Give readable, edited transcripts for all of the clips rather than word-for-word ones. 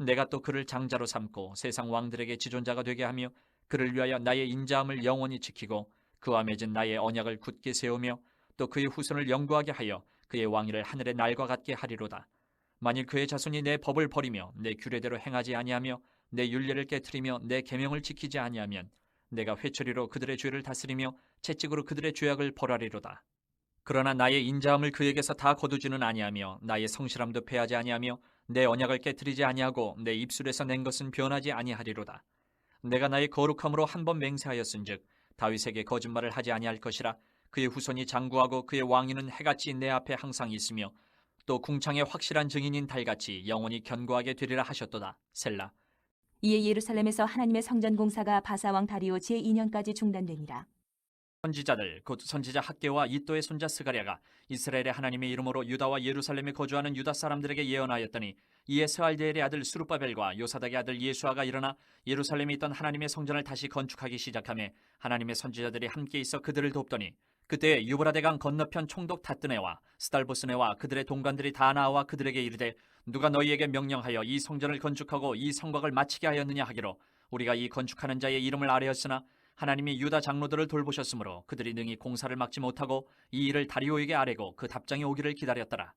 내가 또 그를 장자로 삼고 세상 왕들에게 지존자가 되게 하며 그를 위하여 나의 인자함을 영원히 지키고 그와 맺은 나의 언약을 굳게 세우며 또 그의 후손을 영구하게 하여 그의 왕위를 하늘의 날과 같게 하리로다. 만일 그의 자손이 내 법을 버리며 내 규례대로 행하지 아니하며 내 율례를 깨트리며 내 계명을 지키지 아니하면 내가 회초리로 그들의 죄를 다스리며 채찍으로 그들의 죄악을 벌하리로다. 그러나 나의 인자함을 그에게서 다 거두지는 아니하며 나의 성실함도 패하지 아니하며 내 언약을 깨트리지 아니하고 내 입술에서 낸 것은 변하지 아니하리로다. 내가 나의 거룩함으로 한 번 맹세하였은즉 다윗에게 거짓말을 하지 아니할 것이라. 그의 후손이 장구하고 그의 왕위는 해같이 내 앞에 항상 있으며 또 궁창의 확실한 증인인 달같이 영원히 견고하게 되리라 하셨도다. 셀라. 이에 예루살렘에서 하나님의 성전 공사가 바사왕 다리오 제2년까지 중단되니라. 선지자들 곧 선지자 학개와 이또의 손자 스가랴가 이스라엘의 하나님의 이름으로 유다와 예루살렘에 거주하는 유다 사람들에게 예언하였더니 이에 스알디엘의 아들 수룹바벨과 요사닥의 아들 예수아가 일어나 예루살렘에 있던 하나님의 성전을 다시 건축하기 시작하며 하나님의 선지자들이 함께 있어 그들을 돕더니 그때 유브라데강 건너편 총독 닷드네와 스달보스네와 그들의 동관들이 다 나와 그들에게 이르되 누가 너희에게 명령하여 이 성전을 건축하고 이 성곽을 마치게 하였느냐 하기로 우리가 이 건축하는 자의 이름을 아뢰었으나 하나님이 유다 장로들을 돌보셨으므로 그들이 능히 공사를 막지 못하고 이 일을 다리오에게 아뢰고 그 답장이 오기를 기다렸더라.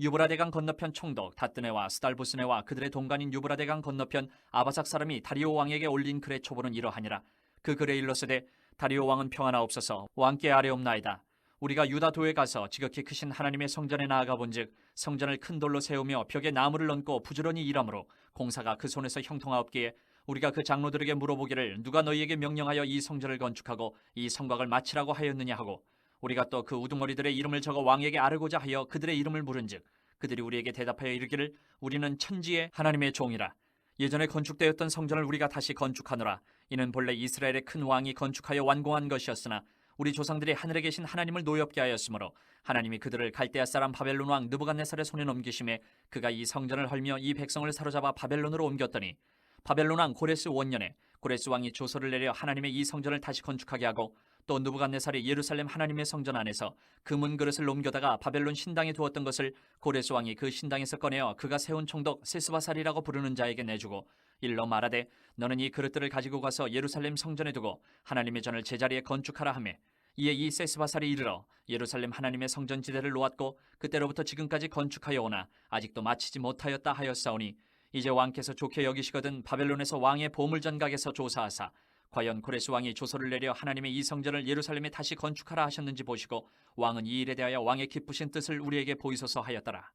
유브라데강 건너편 총독 닷드네와 스달보스네와 그들의 동관인 유브라데강 건너편 아바삭 사람이 다리오 왕에게 올린 글의 초보는 이러하니라. 그 글에 일렀으되 다리오 왕은 평안하 없어서 왕께 아뢰옵나이다. 우리가 유다 도에 가서 지극히 크신 하나님의 성전에 나아가 본즉 성전을 큰 돌로 세우며 벽에 나무를 얹고 부지런히 일하므로 공사가 그 손에서 형통하옵기에 우리가 그 장로들에게 물어보기를 누가 너희에게 명령하여 이 성전을 건축하고 이 성곽을 마치라고 하였느냐 하고 우리가 또 그 우두머리들의 이름을 적어 왕에게 아뢰고자 하여 그들의 이름을 물은즉 그들이 우리에게 대답하여 이르기를 우리는 천지의 하나님의 종이라. 예전에 건축되었던 성전을 우리가 다시 건축하노라. 이는 본래 이스라엘의 큰 왕이 건축하여 완공한 것이었으나 우리 조상들이 하늘에 계신 하나님을 노엽게 하였으므로 하나님이 그들을 갈대아 사람 바벨론 왕 느부갓네살의 손에 넘기심에 그가 이 성전을 헐며 이 백성을 사로잡아 바벨론으로 옮겼더니 바벨론 왕 고레스 원년에 고레스 왕이 조서를 내려 하나님의 이 성전을 다시 건축하게 하고 또 느부갓네살이 예루살렘 하나님의 성전 안에서 금은 그릇을 옮겨다가 바벨론 신당에 두었던 것을 고레스 왕이 그 신당에서 꺼내어 그가 세운 총독 세스바살이라고 부르는 자에게 내주고 일러 말하되 너는 이 그릇들을 가지고 가서 예루살렘 성전에 두고 하나님의 전을 제자리에 건축하라 하매 이에 이 세스바살이 이르러 예루살렘 하나님의 성전 지대를 놓았고 그때로부터 지금까지 건축하여 오나 아직도 마치지 못하였다 하였사오니 이제 왕께서 좋게 여기시거든 바벨론에서 왕의 보물전각에서 조사하사 과연 고레스 왕이 조서를 내려 하나님의 이 성전을 예루살렘에 다시 건축하라 하셨는지 보시고 왕은 이 일에 대하여 왕의 기쁘신 뜻을 우리에게 보이소서 하였더라.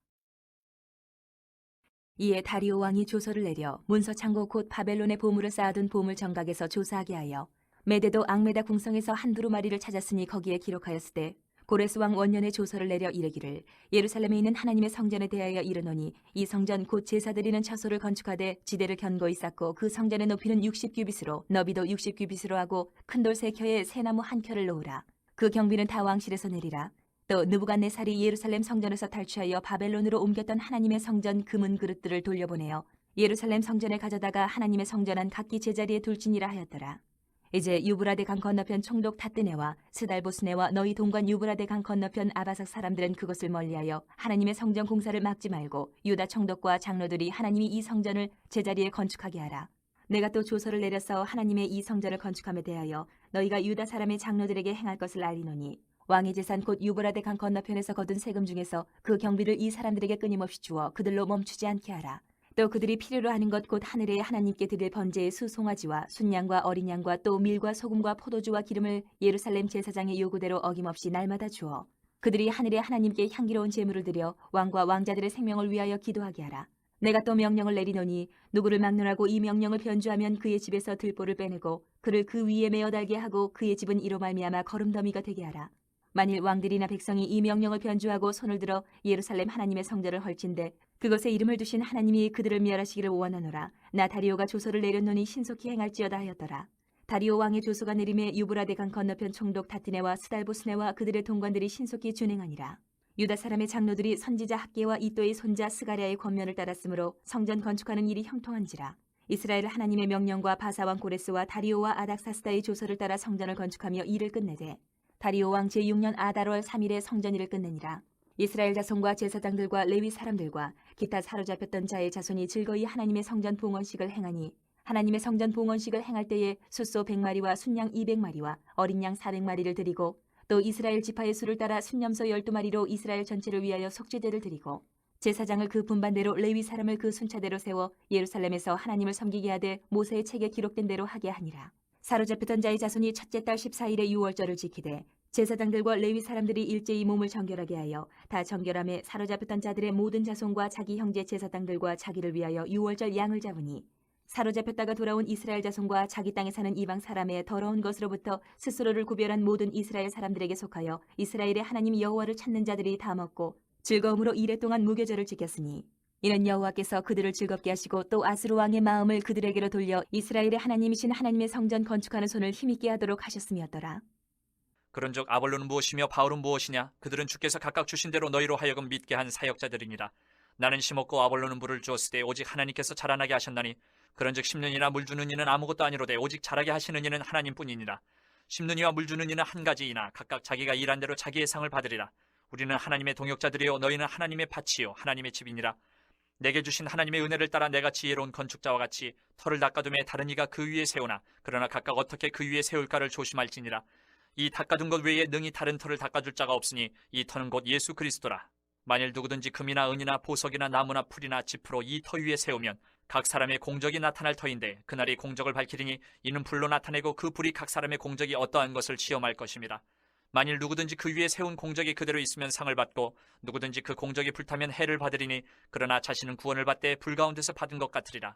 이에 다리오 왕이 조서를 내려 문서 창고 곧 바벨론의 보물을 쌓아둔 보물 정각에서 조사하게 하여 메데도 앙메다 궁성에서 한 두루마리를 찾았으니 거기에 기록하였으되 고레스 왕 원년에 조서를 내려 이르기를 예루살렘에 있는 하나님의 성전에 대하여 이르노니 이 성전 곧 제사 드리는 처소를 건축하되 지대를 견고히 쌓고 그 성전의 높이는 60규빗으로 너비도 60규빗으로 하고 큰 돌 3켜에 새나무 1켜를 놓으라. 그 경비는 다 왕실에서 내리라. 또 느부갓네살이 예루살렘 성전에서 탈취하여 바벨론으로 옮겼던 하나님의 성전 금은 그릇들을 돌려보내어 예루살렘 성전에 가져다가 하나님의 성전 안 각기 제자리에 둘지니라 하였더라. 이제 유브라데 강 건너편 총독 닷드네와 스달보스네와 너희 동관 유브라데 강 건너편 아바삭 사람들은 그것을 멀리하여 하나님의 성전 공사를 막지 말고 유다 총독과 장로들이 하나님이 이 성전을 제자리에 건축하게 하라. 내가 또 조서를 내려서 하나님의 이 성전을 건축함에 대하여 너희가 유다 사람의 장로들에게 행할 것을 알리노니 왕의 재산 곧 유브라데 강 건너편에서 거둔 세금 중에서 그 경비를 이 사람들에게 끊임없이 주어 그들로 멈추지 않게 하라. 또 그들이 필요로 하는 것 곧 하늘의 하나님께 드릴 번제의 수송아지와 순양과 어린 양과 또 밀과 소금과 포도주와 기름을 예루살렘 제사장의 요구대로 어김없이 날마다 주어 그들이 하늘의 하나님께 향기로운 제물을 드려 왕과 왕자들의 생명을 위하여 기도하게 하라. 내가 또 명령을 내리노니 누구를 막론하고 이 명령을 변조하면 그의 집에서 들보를 빼내고 그를 그 위에 메어 달게 하고 그의 집은 이로 말미암아 거름더미가 되게 하라. 만일 왕들이나 백성이 이 명령을 변조하고 손을 들어 예루살렘 하나님의 성전을 헐진대 그것에 이름을 두신 하나님이 그들을 멸하시기를 원하노라. 나 다리오가 조서를 내렸노니 신속히 행할지어다 하였더라. 다리오 왕의 조서가 내림에 유브라데 강 건너편 총독 닷드네와 스달보스네와 그들의 동관들이 신속히 준행하니라. 유다 사람의 장로들이 선지자 학개와 이또의 손자 스가랴의 권면을 따랐으므로 성전 건축하는 일이 형통한지라. 이스라엘 하나님의 명령과 바사왕 고레스와 다리오와 아닥사스다의 조서를 따라 성전을 건축하며 일을 끝내되 다리오 왕 제6년 아달월 3일에 성전일을 끝내니라. 이스라엘 자손과 제사장들과 레위 사람들과 기타 사로잡혔던 자의 자손이 즐거이 하나님의 성전 봉헌식을 행하니 하나님의 성전 봉헌식을 행할 때에 숫소 100마리와 순양 200마리와 어린 양 400마리를 드리고 또 이스라엘 지파의 수를 따라 순염소 12마리로 이스라엘 전체를 위하여 속죄제를 드리고 제사장을 그 분반대로 레위 사람을 그 순차대로 세워 예루살렘에서 하나님을 섬기게 하되 모세의 책에 기록된 대로 하게 하니라. 사로잡혔던 자의 자손이 첫째 달 14일에 유월절을 지키되 제사장들과 레위 사람들이 일제히 몸을 정결하게 하여 다 정결함에 사로잡혔던 자들의 모든 자손과 자기 형제 제사장들과 자기를 위하여 유월절 양을 잡으니 사로잡혔다가 돌아온 이스라엘 자손과 자기 땅에 사는 이방 사람의 더러운 것으로부터 스스로를 구별한 모든 이스라엘 사람들에게 속하여 이스라엘의 하나님 여호와를 찾는 자들이 다 먹고 즐거움으로 이레 동안 무교절을 지켰으니 이는 여호와께서 그들을 즐겁게 하시고 또 아스루 왕의 마음을 그들에게로 돌려 이스라엘의 하나님이신 하나님의 성전 건축하는 손을 힘있게 하도록 하셨음이었더라. 그런즉 아볼로는 무엇이며 바울은 무엇이냐? 그들은 주께서 각각 주신 대로 너희로 하여금 믿게 한 사역자들이니라. 나는 심었고 아볼로는 물을 주었으되 오직 하나님께서 자라나게 하셨나니 그런즉 심는 이나 물 주는 이는 아무것도 아니로되 오직 자라게 하시는 이는 하나님뿐이니라. 심는 이와 물 주는 이는 한 가지이나 각각 자기가 일한 대로 자기의 상을 받으리라. 우리는 하나님의 동역자들이요 너희는 하나님의 밭이요 하나님의 집이니라. 내게 주신 하나님의 은혜를 따라 내가 지혜로운 건축자와 같이 터를 닦아둠에 다른 이가 그 위에 세우나 그러나 각각 어떻게 그 위에 세울까를 조심할지니라. 이 닦아둔 것 외에 능히 다른 터를 닦아줄 자가 없으니 이 터는 곧 예수 그리스도라. 만일 누구든지 금이나 은이나 보석이나 나무나 풀이나 짚으로 이 터 위에 세우면 각 사람의 공적이 나타날 터인데 그날이 공적을 밝히리니 이는 불로 나타내고 그 불이 각 사람의 공적이 어떠한 것을 시험할 것임이라. 만일 누구든지 그 위에 세운 공적이 그대로 있으면 상을 받고 누구든지 그 공적이 불타면 해를 받으리니 그러나 자신은 구원을 받되 불 가운데서 받은 것 같으리라.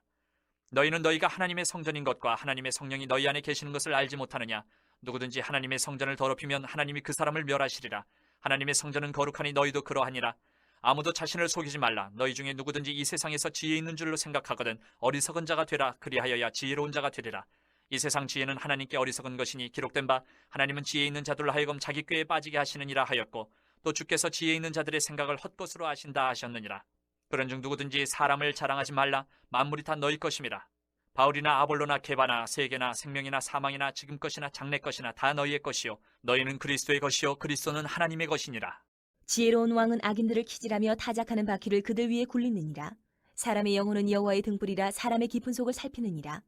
너희는 너희가 하나님의 성전인 것과 하나님의 성령이 너희 안에 계시는 것을 알지 못하느냐? 누구든지 하나님의 성전을 더럽히면 하나님이 그 사람을 멸하시리라. 하나님의 성전은 거룩하니 너희도 그러하니라. 아무도 자신을 속이지 말라. 너희 중에 누구든지 이 세상에서 지혜 있는 줄로 생각하거든 어리석은 자가 되라. 그리하여야 지혜로운 자가 되리라. 이 세상 지혜는 하나님께 어리석은 것이니 기록된 바 하나님은 지혜 있는 자들로 하여금 자기 꾀에 빠지게 하시느니라 하였고 또 주께서 지혜 있는 자들의 생각을 헛것으로 아신다 하셨느니라. 그런즉 누구든지 사람을 자랑하지 말라. 만물이 다 너희 것임이라. 바울이나 아볼로나 게바나 세계나 생명이나 사망이나 지금 것이나 장래 것이나 다 너희의 것이요 너희는 그리스도의 것이요 그리스도는 하나님의 것이니라. 지혜로운 왕은 악인들을 키질하며 타작하는 바퀴를 그들 위에 굴리느니라. 사람의 영혼은 여호와의 등불이라 사람의 깊은 속을 살피느니라.